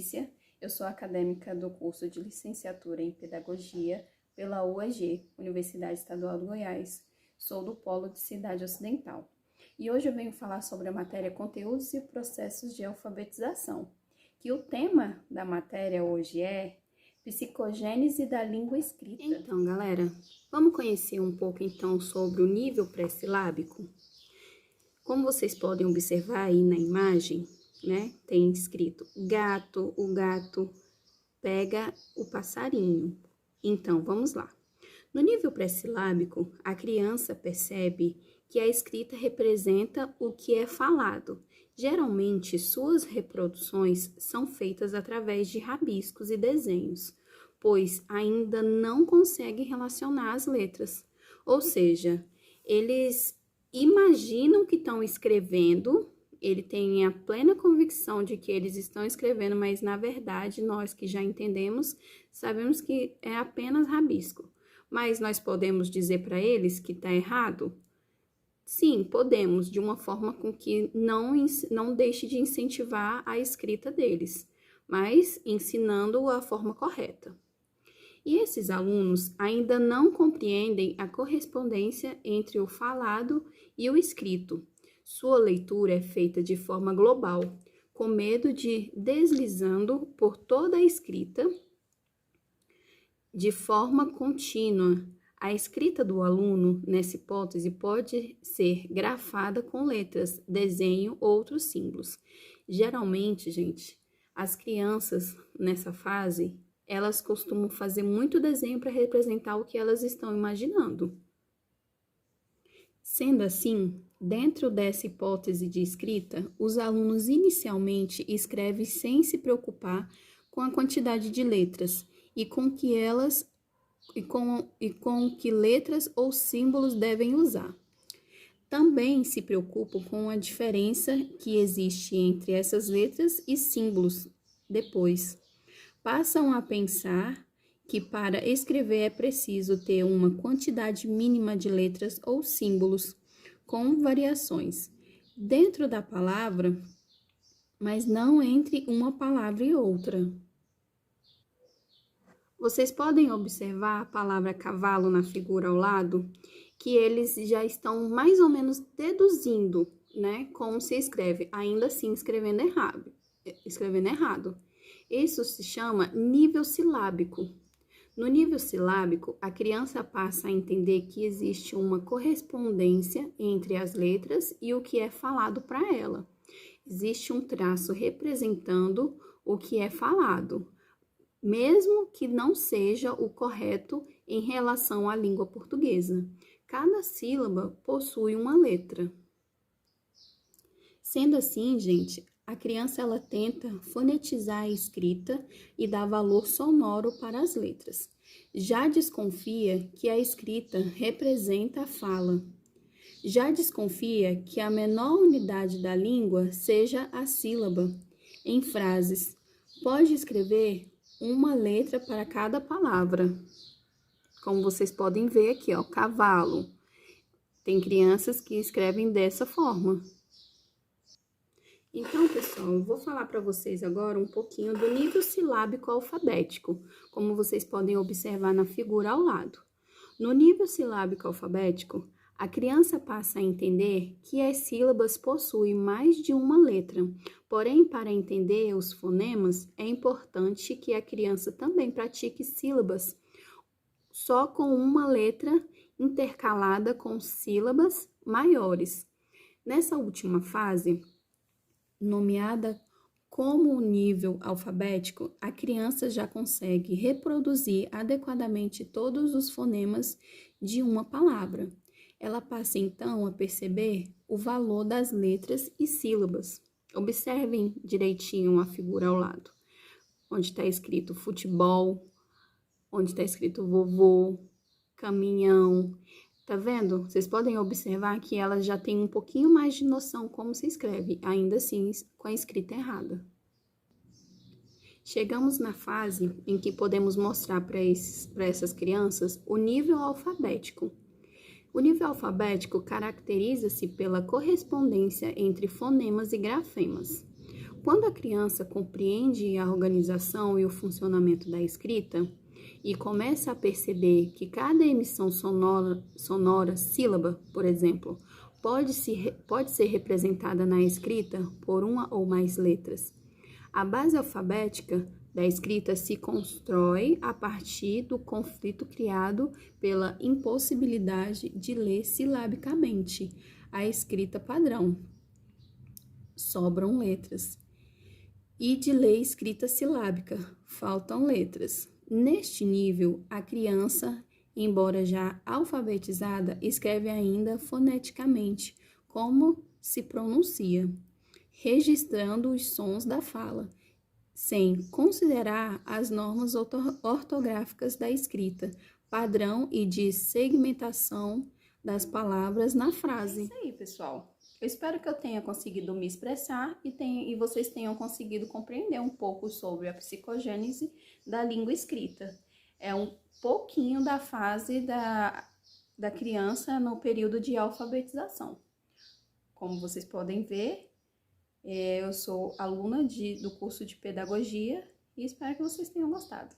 Letícia, eu sou acadêmica do curso de Licenciatura em Pedagogia pela UEG, Universidade Estadual do Goiás. Sou do Polo de Cidade Ocidental. E hoje eu venho falar sobre a matéria Conteúdos e Processos de Alfabetização, que o tema da matéria hoje é Psicogênese da Língua Escrita. Então, galera, vamos conhecer um pouco então sobre o nível pré-silábico? Como vocês podem observar aí na imagem, né, tem escrito gato, o gato pega o passarinho. Então, vamos lá. No nível pré-silábico, a criança percebe que a escrita representa o que é falado. Geralmente, suas reproduções são feitas através de rabiscos e desenhos, pois ainda não consegue relacionar as letras. Ou seja, eles imaginam que estão escrevendo, ele tem a plena convicção de que eles estão escrevendo, mas na verdade, nós que já entendemos, sabemos que é apenas rabisco. Mas nós podemos dizer para eles que está errado? Sim, podemos, de uma forma com que não deixe de incentivar a escrita deles, mas ensinando a forma correta. E esses alunos ainda não compreendem a correspondência entre o falado e o escrito. Sua leitura é feita de forma global, com medo de deslizando por toda a escrita de forma contínua. A escrita do aluno, nessa hipótese, pode ser grafada com letras, desenho ou outros símbolos. Geralmente, gente, as crianças nessa fase, elas costumam fazer muito desenho para representar o que elas estão imaginando. Sendo assim, dentro dessa hipótese de escrita, os alunos inicialmente escrevem sem se preocupar com a quantidade de letras e com que letras ou símbolos devem usar. Também se preocupam com a diferença que existe entre essas letras e símbolos. Depois, passam a pensar que para escrever é preciso ter uma quantidade mínima de letras ou símbolos, com variações dentro da palavra, mas não entre uma palavra e outra. Vocês podem observar a palavra cavalo na figura ao lado, que eles já estão mais ou menos deduzindo, né, como se escreve, ainda assim escrevendo errado. Isso se chama nível silábico. No nível silábico, a criança passa a entender que existe uma correspondência entre as letras e o que é falado para ela. Existe um traço representando o que é falado, mesmo que não seja o correto em relação à língua portuguesa. Cada sílaba possui uma letra. Sendo assim, gente, a criança ela tenta fonetizar a escrita e dar valor sonoro para as letras. Já desconfia que a escrita representa a fala. Já desconfia que a menor unidade da língua seja a sílaba. Em frases, pode escrever uma letra para cada palavra. Como vocês podem ver aqui, ó, cavalo. Tem crianças que escrevem dessa forma. Então, pessoal, eu vou falar para vocês agora um pouquinho do nível silábico alfabético, como vocês podem observar na figura ao lado. No nível silábico alfabético, a criança passa a entender que as sílabas possuem mais de uma letra. Porém, para entender os fonemas, é importante que a criança também pratique sílabas só com uma letra intercalada com sílabas maiores. Nessa última fase, nomeada como nível alfabético, a criança já consegue reproduzir adequadamente todos os fonemas de uma palavra. Ela passa então a perceber o valor das letras e sílabas. Observem direitinho a figura ao lado, onde está escrito futebol, onde está escrito vovô, caminhão. Tá vendo? Vocês podem observar que ela já tem um pouquinho mais de noção como se escreve, ainda assim com a escrita errada. Chegamos na fase em que podemos mostrar para essas crianças o nível alfabético. O nível alfabético caracteriza-se pela correspondência entre fonemas e grafemas. quando a criança compreende a organização e o funcionamento da escrita e começa a perceber que cada emissão sonora, sílaba, por exemplo, pode ser representada na escrita por uma ou mais letras. A base alfabética da escrita se constrói a partir do conflito criado pela impossibilidade de ler silabicamente a escrita padrão. Sobram letras. E de ler escrita silábica, faltam letras. Neste nível, a criança, embora já alfabetizada, escreve ainda foneticamente como se pronuncia, registrando os sons da fala, sem considerar as normas ortográficas da escrita, padrão e de segmentação das palavras na frase. É isso aí, pessoal. Eu espero que eu tenha conseguido me expressar e vocês tenham conseguido compreender um pouco sobre a psicogênese da língua escrita. É um pouquinho da fase da criança no período de alfabetização. Como vocês podem ver, eu sou aluna do curso de pedagogia e espero que vocês tenham gostado.